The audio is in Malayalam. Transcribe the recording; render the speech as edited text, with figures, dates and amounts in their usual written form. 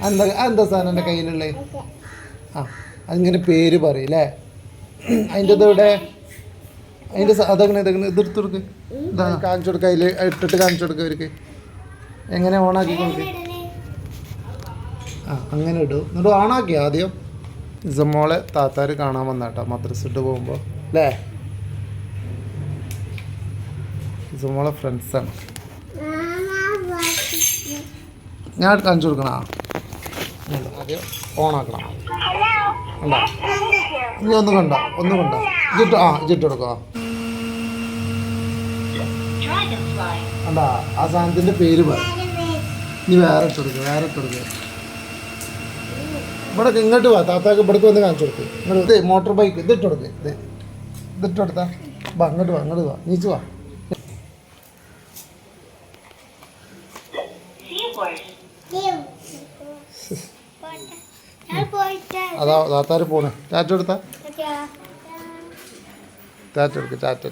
എന്താ സാധനം എൻ്റെ കയ്യിലുള്ളത്? ആ അതിങ്ങനെ പേര് പറയില്ലേ? അതിൻ്റെ ഇതെവിടെ? അതിൻ്റെ അതങ്ങനെ ഇതെടുത്ത് കൊടുക്ക്. ഇതാ കാണിച്ചു കൊടുക്കുക. അതിൽ ഇട്ടിട്ട് കാണിച്ചു കൊടുക്കുക അവർക്ക് എങ്ങനെ ഓണാക്കി കൊടുക്കുക. ആ അങ്ങനെ ഇടൂ. എന്നിട്ട് ഓണാക്കി ആദ്യം. ഇസമോളെ താത്താർ കാണാൻ വന്നാട്ടോ മദ്രസ ഇട്ട് പോകുമ്പോൾ അല്ലേ? ഇസമോളെ ഫ്രണ്ട്സാണ്. ഞാൻ കാണിച്ചു കൊടുക്കണ ആദ്യം ഓണാക്കണം. കണ്ടോ? ഇനി ഒന്ന് കണ്ടോ? ജിട്ട് കൊടുക്കുക. കണ്ടാ ആ സാധനത്തിൻ്റെ പേര് പറ. ഇനി വേറെ ഇട്ട് കൊടുക്കുക. ഇവിടെ ഇങ്ങോട്ട് വാ. താത്താക്ക് ഇവിടേക്ക് വന്ന് കാണിച്ചു കൊടുക്ക്. ഇങ്ങോട്ട് മോട്ടോർ ബൈക്ക് ഇതിട്ട് കൊടുക്ക്. ഇതിട്ട് കൊടുത്താ വാ. അങ്ങോട്ട് വാ. നീച്ചു വാ. അതാ താത്താര് പോണേ. ടാറ്റ കൊടുത്താ. ടാറ്റ കൊടുക്ക്. ടാറ്റ.